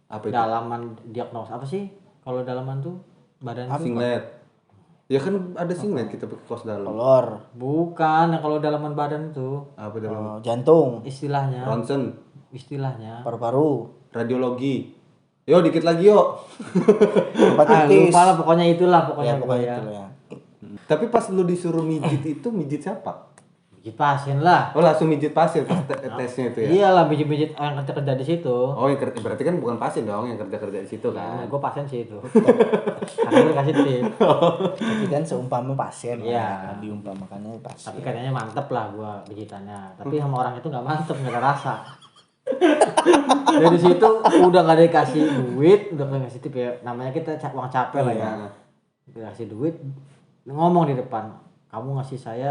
Apa itu? dalaman diagnosa apa sih? Kalau dalaman tuh badan Singlet. Ya kan ada singlet kita pakai kaos dalam. Kolor, bukan yang kalau dalaman badan itu Apa dalam? jantung, istilahnya paru-paru. radiologi. Yo dikit lagi yo. hepatitis. Lupa lah pokoknya itulah Ya, pokoknya pokoknya ya. itu ya. Tapi pas lu disuruh mijit itu mijit siapa? Mijit pasien lah. Oh langsung mijit pasien pas tesnya itu ya? Iyalah mijit-mijit yang kerja di situ. Oh yang berarti kan bukan pasien dong yang kerja di situ Nah, kan? gue pasien sih itu. Karena gue kasih tip. Tapi kan seumpama pasien Iya. lah, diumpamakannya pasien. Tapi katanya mantep lah gue pijitannya. Tapi sama orang itu nggak mantep, nggak ada rasa. Dari situ udah nggak ada dikasih duit, udah nggak dikasih tip ya. Namanya kita uang capek lah ya. Dikasih duit, ngomong di depan, kamu ngasih saya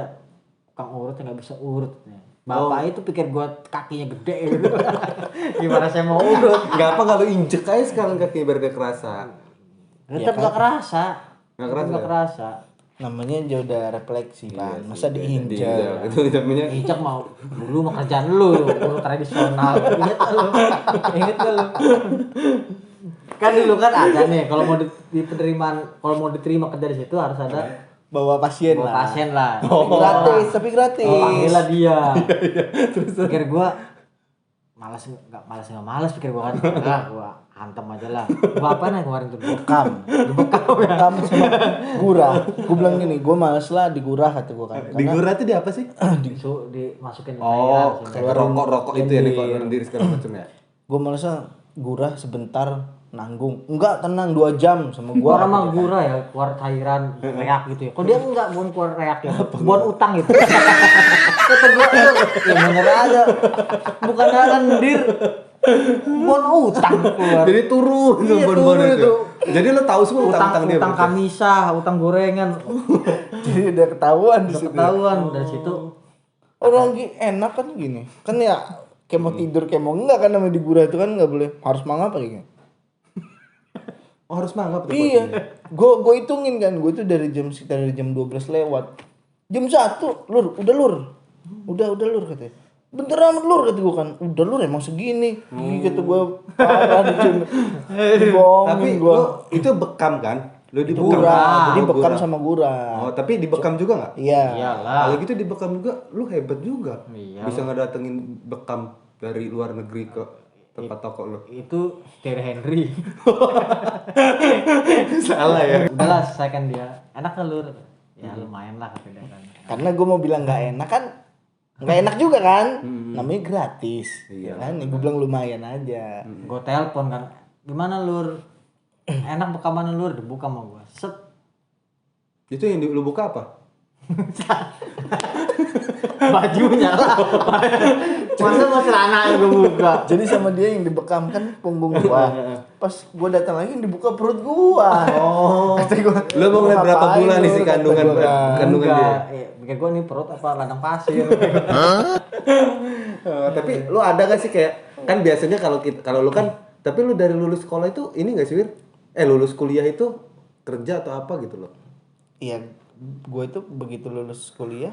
tukang urut yang nggak bisa urut. Bapak itu pikir gue kakinya gede gitu. Gimana saya mau urut? Gak apa kalau injek aja sekarang kaki biar dia kerasa. Tetap nggak kerasa. Nggak kerasa Nggak ya? kerasa. Namanya aja udah refleksi kan. Iya Masa sih, diinjak. Itu namanya. Injak mau dulu mau kerjaan lu, urut tradisional. Ingat gak lu? Ingat gak lu? Kan dulu kan ada nih kalau mau di penerimaan, kalau mau diterima kerja di situ harus ada Bawa pasien bawa lah. pasien lah. Gratis, tapi gratis. Panggil lah dia. Pikir gua malas pikir gua kan. Enggak, gua hantem aja lah. Gua apa nih kemarin tuh? Bekam. Bekam sama gurah. Gua bilang gini, gua males lah digurah kata gua kan. Di gurah itu di apa sih? Dimasukin Oh, cairan, kayak rokok itu ya nih kok diri segala macam ya. Gua males lah gurah sebentar nanggung. Enggak, tenang 2 jam sama gua. Orang mah gurah ya, keluar cairan, reak gitu ya. Kalau dia enggak, bukan keluar reak ya. Buat utang gitu. Kata gua, ya bener aja. Bukan lendir. Buat utang keluar. Jadi turun Iya, bon-bon turun itu. itu. Jadi lo tahu semua utang dia. Utang berarti? kamisah, utang gorengan. Jadi udah ketahuan di Udah situ. ketahuan dari situ. Orang lagi enak kan gini. Kan ya kayak mau tidur kayak mau enggak kan namanya digurah itu kan enggak boleh. Harus mangap apa gini. Oh harus mangap tuh. Iya. Gue hitungin kan, gue itu dari sekitar dari jam 12 lewat. Jam 1, lur, udah lur. Udah lur katanya. Bentar amat lur kata gue kan. Udah lur emang segini. Kata gue parah Tapi dibohongin gue. lo itu bekam kan? Lo dibekam. Gurah, jadi Oh, bekam gurah. sama gurah. Oh, tapi dibekam juga nggak? Iya. Iyalah. Kalau gitu dibekam juga, lu hebat juga. Iya. Bisa ngedatengin bekam dari luar negeri ke tempat toko lu. Itu Thierry Henry. Salah ya. Udahlah, selesaikan dia. Enak nggak lur? Ya lumayan lah kata dia kan. Karena gue mau bilang nggak enak kan, nggak enak juga kan. Namanya gratis. Iya. Kan, gue bilang lumayan aja. Gue telepon kan, gimana lur? Enak bekaman lur, dibuka sama gue. Set. Itu yang lu buka apa? Bajunya lah. Masa mau celana yang gue buka? Jadi sama dia yang dibekam kan punggung gua. Pas gua datang lagi yang dibuka perut gua. Oh. Kata gua, Lu mau ngeliat berapa ngapain bulan nih lu? si Kata kandungan gua kan. kandungan dia? Pikir gue ini perut apa ladang pasir. Tapi lu ada gak sih kayak kan biasanya kalau lu kan tapi lu dari lulus sekolah itu ini gak sih Wir? Lulus kuliah itu kerja atau apa gitu loh? Iya, gua itu begitu lulus kuliah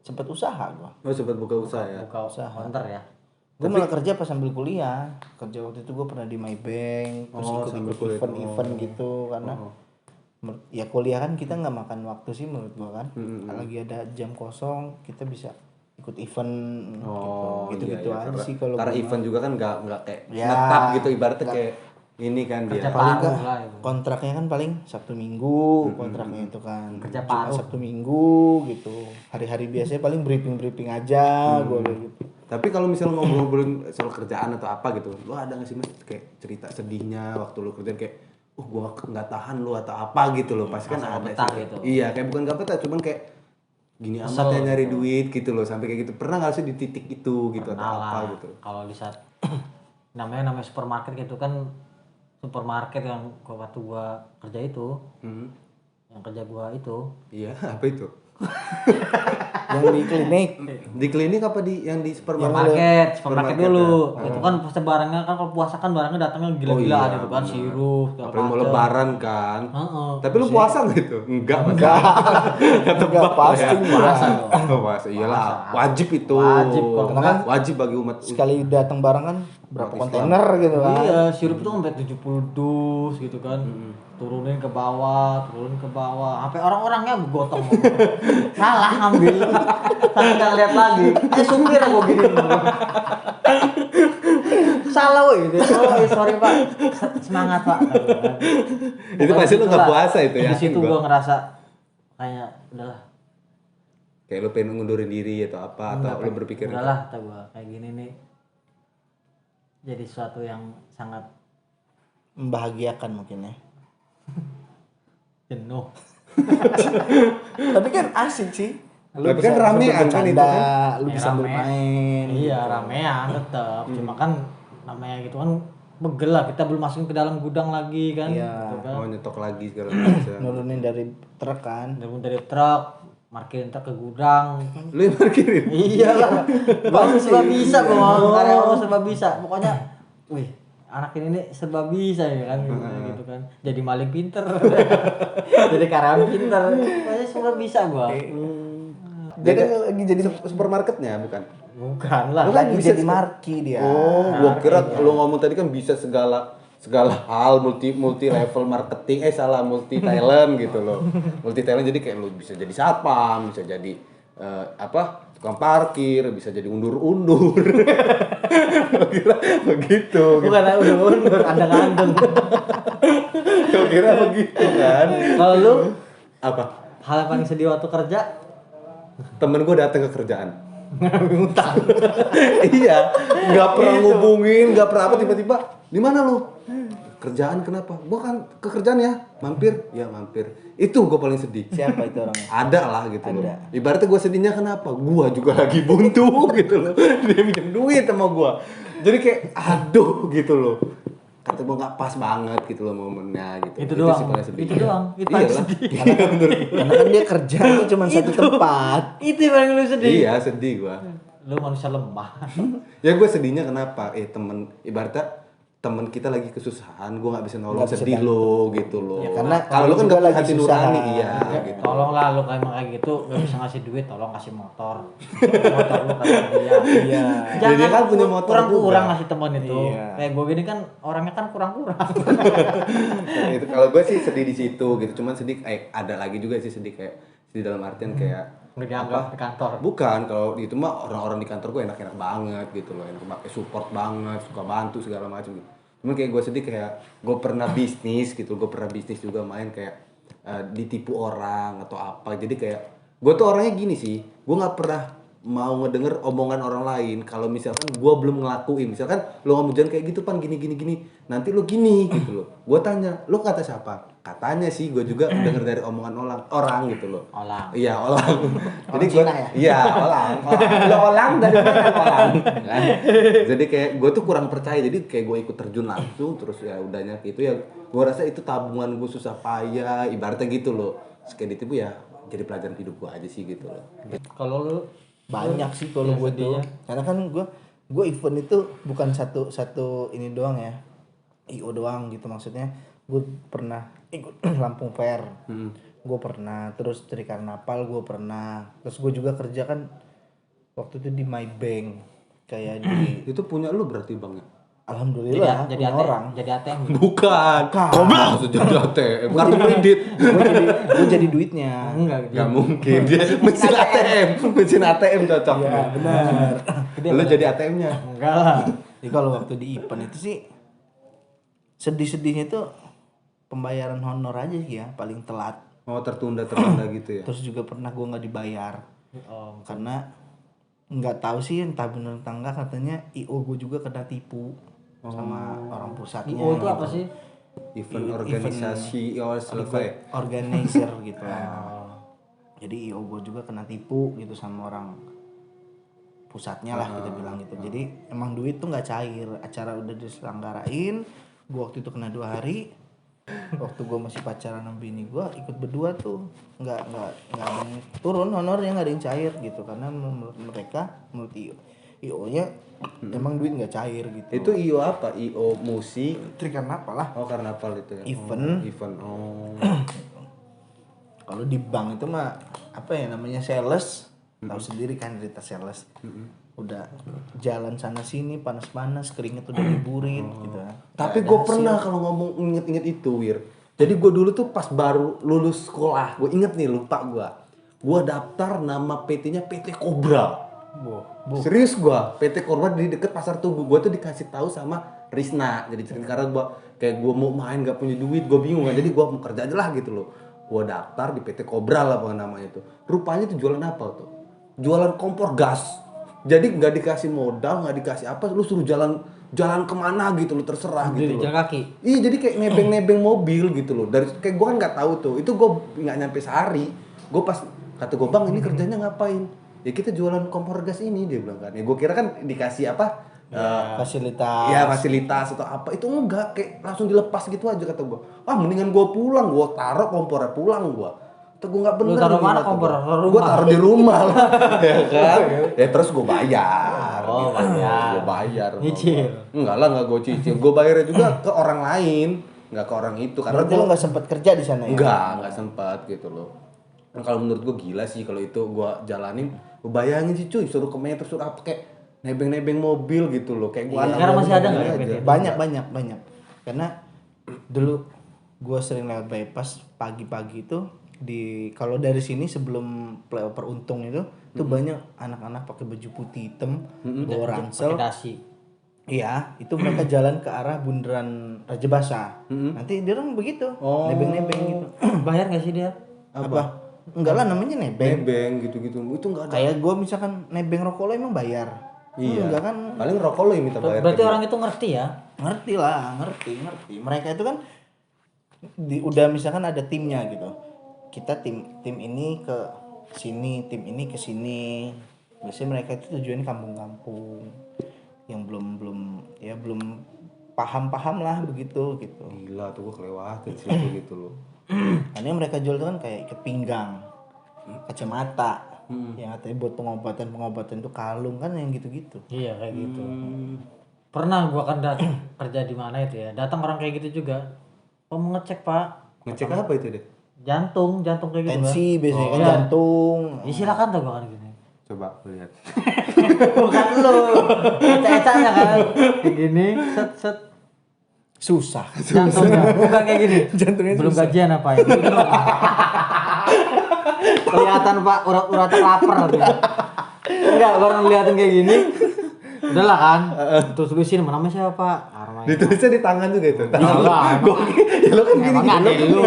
sempat usaha gua. Oh sempat buka usaha ya? Buka usaha counter ya. Gua malah kerja pas sambil kuliah. Kerja waktu itu gua pernah di Maybank, terus ikut event-event gitu karena ya kuliah kan kita nggak makan waktu sih menurut gua kan. Lagi ada jam kosong kita bisa ikut event gitu iya, aja sih kalau karena gua event juga kan nggak kayak Ya, netap gitu ibaratnya kayak ini kan dia. paling Paruh nggak lah itu. kontraknya kan paling Sabtu Minggu kontraknya itu kan Kerja cuma paruh. Sabtu Minggu gitu hari-hari biasanya paling briefing aja gua kayak gitu. Tapi kalau misalnya ngobrol-ngobrolin soal kerjaan atau apa gitu, lu ada nggak sih mas kayak cerita sedihnya waktu lu kerja kayak, gua nggak tahan lu atau apa gitu loh, pasti kan Masa ada betah sih. gitu. Iya, kayak bukan nggak betah, cuman kayak gini amat ya nyari duit gitu loh, sampai kayak gitu. Pernah nggak sih di titik itu gitu atau Nah apa lah, gitu? kalau di saat namanya supermarket gitu kan, supermarket yang waktu gua kerja itu, yang kerja gua itu Iya, apa itu? Yang di klinik. Di klinik apa yang di Supermarket dulu. ya? Itu kan pasti barangnya kan kalau puasa kan barangnya datangnya gila-gilaan itu kan, bener. sirup, segala Apalagi mau macem. lebaran kan. Heeh. Tapi lu puasa nggak itu? Enggak. Enggak pasti Puasa enggak. dong. Puasa iyalah. Wajib itu. Wajib, kalau enggak, wajib bagi umat. Sekali datang barang kan berapa Umat kontainer gitu kan. Iya, sirup itu sampai 70 dus gitu kan. Turunin ke bawah. Sampai orang-orangnya gotong. Salah ngambil. Tapi enggak lihat lagi. Supir aku gini. Salah woy gitu. Oh, sorry Pak. Semangat Pak. Itu pasti lu nggak puasa itu ya. Di situ gua ngerasa kayak udahlah. Kayak lu pengen ngundurin diri atau apa atau lu berpikir Udahlah kata gua kayak gini nih. Jadi sesuatu yang sangat Membahagiakan mungkin ya. jenuh. Tapi kan asik sih. Tapi kan ramean kan itu kan. Lu Ya, bisa rame. bermain. Iya, ramean tetap. Cuma kan namanya gitu kan begel lah, kita belum masukin ke dalam gudang lagi kan. Iya. Gitu kan. Oh nyetok lagi segala macam. Nurunin dari truk kan. Dari truk, parkirin truk ke gudang. Lu yang parkirin. Iya lah. Bang serba bisa gua, karyawan serba bisa. Pokoknya, wih, anak ini nih serba bisa ya kan gitu kan. Jadi maling pinter. Jadi karyawan pinter. Pokoknya serba bisa gua. Jadi lagi jadi Supermarketnya bukan. Bukan lah. lagi bisa jadi marki dia. Oh, gua kira lu ngomong tadi kan bisa segala hal multi level marketing multi talent gitu loh. Multi talent jadi kayak lu bisa jadi satpam, bisa jadi tukang parkir, bisa jadi undur-undur. Gua kira begitu. Bukan udah mundur, andang-andang. Gua kira begitu kan. Kalau lu Apa? hal yang paling sedih waktu kerja Temen gue datang ke kerjaan. Iya, nggak pernah ngubungin, nggak pernah apa tiba-tiba. Di mana lu? Kerjaan kenapa? Gua kan ke kerjaan ya, mampir. Ya mampir. Itu gue paling sedih. Siapa itu orangnya? Ada lah gitu loh. Ada. Ibaratnya gue sedihnya kenapa? Gua juga lagi buntu gitu loh. Dia minjem duit sama gua. Jadi kayak aduh gitu loh. Kata gue nggak pas banget gitu loh momennya gitu. itu doang. sih paling sedih. Itu doang. Itu paling Iyalah. sedih. Karena kan dia kerja itu cuma satu tempat. Itu yang paling lu sedih. Iya sedih gua. Lu manusia lemah. Ya gue sedihnya kenapa? Ibaratnya temen kita lagi kesusahan, gue nggak bisa nolong, Nggak bisa sedih lo gitu loh. Ya, karena kalau lu kan juga gak lagi hati susah. nurani, iya Ya, gitu. tolonglah lu kayak gitu gak bisa ngasih duit, tolong kasih motor. Motor lu kasih dia. Iya. Jangan Dia kan punya motor kurang-kurang juga. ngasih temen itu. Iya. Kayak gue gini kan orangnya kan kurang-kurang. Nah, itu kalau gue sih sedih di situ gitu. Cuman sedih, ada lagi juga sih sedih kayak sedih dalam artian kayak Udah dianggap di kantor. bukan kalau itu mah orang-orang di kantor gue enak-enak banget gitu loh, yang pakai support banget, suka bantu segala macam gitu. Cuman kayak gue sedih kayak gue pernah bisnis gitu, gue pernah bisnis juga main kayak ditipu orang atau apa. Jadi kayak gue tuh orangnya gini sih, gue nggak pernah mau ngedenger omongan orang lain kalau misalkan gue belum ngelakuin. Misalkan lo ngomong jangan kayak gitu pan gini nanti lo gini gitu loh. Gue tanya lo kata siapa? Katanya sih gue juga denger dari omongan orang gitu loh. Olang. Iya olang. Jadi gue Cina ya? iya olang. Lo olang dari mana olang? Kan? Jadi kayak gue tuh kurang percaya. Jadi kayak gue ikut terjun langsung terus ya udahnya gitu ya. Gue rasa itu tabungan gue susah payah. Ibaratnya gitu loh. Terus kayak ditipu ya jadi pelajaran hidup gue aja sih gitu loh. Kalau lu Banyak sih kalau Yang gue tuh. sedihnya. Karena kan gue event itu bukan satu ini doang ya. IO doang gitu maksudnya. Gue pernah ikut Lampung Fair. Gue pernah, terus Tri Karnaval gue pernah. Terus gue juga kerja kan waktu itu di Maybank kayak di Itu punya lu berarti bang ya? alhamdulillah jadi punya ATM, orang. jadi ATM. Bukan. Goblok maksud jadi ATM. Kartu kredit. Gue jadi duitnya. Enggak gitu. Gak mungkin dia mesin ATM, mesin ATM cocok. Iya benar. Lu jadi ATM-nya. Enggak lah. Jadi kalau waktu di event itu sih sedih-sedihnya tuh pembayaran honor aja sih ya paling telat. Oh tertunda gitu ya. Terus juga pernah gue nggak dibayar Oh, karena nggak tahu sih entah bener entah enggak katanya IO gue juga kena tipu sama orang pusatnya. IO itu apa sih? Event organisasi selesai. Organizer gitu lah. Jadi IO gue juga kena tipu gitu sama orang pusatnya lah kita bilang gitu. Jadi emang duit tuh nggak cair. Acara udah diselenggarain, gue waktu itu kena 2 hari, Waktu gue masih pacaran sama bini gue ikut berdua tuh nggak ada yang turun honornya, nggak ada yang cair gitu karena menurut mereka, menurut IO nya emang duit nggak cair gitu. Itu IO apa? IO musik. Trik karena apalah Oh, karnaval itu ya. event. Event. Oh. Kalau di bank itu mah apa ya namanya sales, tahu sendiri kan cerita sales. Udah jalan sana sini panas-panas, keringet udah diburit gitu. Tapi Nggak ada gue hasil. pernah kalau ngomong inget-inget itu, Wir. Jadi gue dulu tuh pas baru lulus sekolah, gue inget nih, lupa gue. Gue daftar nama PT-nya PT Cobra. Serius gue, PT Cobra di deket Pasar Tugu. Gue tuh dikasih tahu sama Risna. Jadi karena gue kayak gue mau main gak punya duit, gue bingung kan. Jadi gue mau kerja aja lah gitu loh. Gue daftar di PT Cobra lah apa namanya itu. Rupanya tuh jualan apa tuh? Jualan kompor gas. Jadi nggak dikasih modal, nggak dikasih apa, lu suruh jalan kemana gitu, lu terserah gitu. Jalan kaki. Iya, jadi kayak nebeng mobil gitu loh. Dari kayak gue kan nggak tahu tuh, itu gue nggak nyampe sehari. Gue pas kata gue, bang ini kerjanya ngapain? Ya kita jualan kompor gas ini, dia bilang kan. Ya gue kira kan dikasih apa? Fasilitas. Ya fasilitas atau apa, itu enggak, kayak langsung dilepas gitu aja kata gue. Ah mendingan gue pulang, gue taruh kompornya pulang gue. Kata gue nggak bener. Lu taruh mana kompor? Gue taruh di rumah lah, ya kan? Ya terus gue bayar. Oh, bayar. Gue bayar. Nyicil. Enggak lah, nggak gue cicil. Gue bayarnya juga ke orang lain, nggak ke orang itu. Karena Berarti lu nggak sempat kerja di sana ya? nggak sempat gitu loh. Nah, kalau menurut gue gila sih kalau itu gue jalanin. Gue bayangin sih cuy, suruh ke metro, suruh apa kayak nebeng mobil gitu loh, kayak gue anak sekarang masih ada nggak aja. PT? Banyak. Karena dulu gue sering lewat bypass pagi-pagi itu kalau dari sini sebelum flyover Untung itu tuh banyak anak-anak pakai baju putih hitam, bawa ransel. Pakai dasi. Iya, itu mereka jalan ke arah bundaran Raja Basa. Nanti dia orang begitu, nebeng-nebeng gitu. Bayar nggak sih dia? Apa? Enggak lah namanya nebeng. Nebeng gitu-gitu, itu nggak ada. Kayak gue misalkan nebeng rokok lo emang bayar. Iya. Enggak kan? Paling rokok lo yang minta bayar. Berarti ke orang itu ngerti ya? Ngerti lah, ngerti. Mereka itu kan udah misalkan ada timnya gitu. Kita tim ini ke sini, tim ini ke sini. Biasanya mereka itu tujuannya kampung-kampung yang belum paham lah begitu gitu. dia. Gila tuh gue kelewatan sih itu gitu loh. Karena yang mereka jual itu kan kayak ikat pinggang, kacamata, yang katanya buat pengobatan itu kalung kan yang gitu-gitu. Iya kayak gitu. Pernah gua kan kerja di mana itu ya. Datang orang kayak gitu juga. Oh mau ngecek pak. Ngecek apa itu deh? Jantung kayak gitu. Tensi biasanya kan Iya. jantung. Ya silakan tuh gua kan gini. Coba lihat. Bukan lu. Eca-ecanya kan. Kayak gini. Set. Susah. Jantungnya. Bukan kayak gini. Jantungnya belum susah. gajian apa ya? Kelihatan pak urat lapar gitu. Enggak, baru ngeliatin kayak gini. Udahlah kan. Terus tulisin namanya siapa pak? Armai. Ditulisnya di tangan juga itu. Enggak. Ya lo kan gini. Emang ada lu.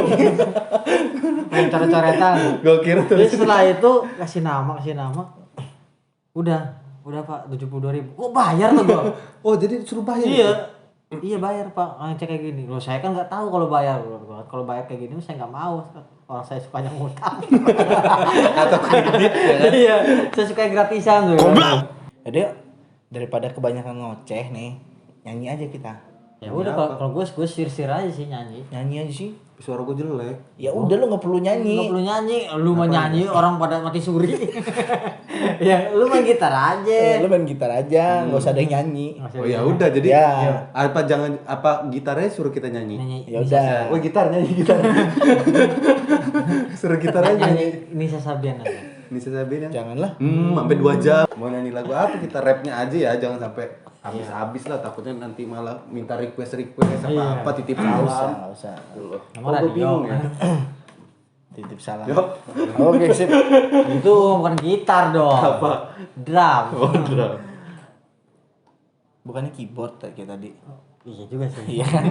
Main coret-coretan. Gue kira Terus tulis. setelah itu kasih nama. Udah pak 72.000. Oh bayar tuh gua. Oh jadi suruh bayar. Iya. itu? Iya bayar pak, ngecek kayak gini. Loh saya kan nggak tahu kalau bayar. Kalau bayar kayak gini saya nggak mau. Orang saya sukanya ngutang. Atau kredit ya kan? Iya, saya suka gratisan tuh. Jadi daripada kebanyakan ngoceh nih, nyanyi aja kita. Ya udah kalau gue sir-sir aja sih nyanyi. Nyanyi aja sih. Suara gue jelek. Ya udah lu nggak perlu nyanyi. Nggak perlu nyanyi, lu mau nyanyi orang pada mati suri. Ya lu main gitar aja. Lu main gitar aja, nggak usah ada yang nyanyi. Oh ya udah jadi Ya. apa gitarnya suruh kita nyanyi. Nyanyi. Ya udah. Oh gitar nyanyi gitar. Suruh gitar aja nyanyi. Nyanyi Nisa Sabian aja. Nisa Sabian. Janganlah. Sampai 2 jam. Mau nyanyi lagu apa kita rapnya aja ya, jangan sampai habis lah, takutnya nanti malah minta request apa titip Nggak salam. usah. Loh. Nama Oh, gue radio. bingung ya. Titip salam. Yo. Oke sip. Itu bukan gitar dong. Apa? Drum. Oh, drum. Bukannya keyboard kayak tadi. Iya juga sih. Iya kan?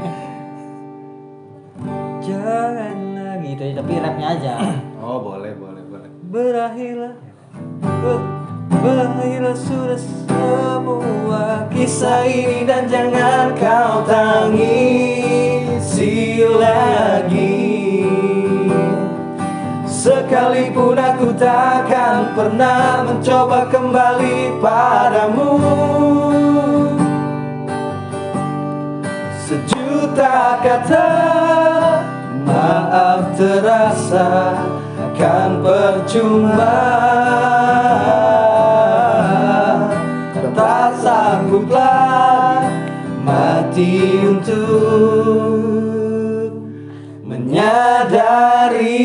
Jangan lagi gitu, tapi rapnya aja. Oh, boleh. Berakhirlah sudah semua kisah ini dan jangan kau tangisi lagi. Sekalipun aku takkan pernah mencoba kembali padamu. Sejuta kata maaf terasa kan percuma. Tak sangguplah mati untuk menyadari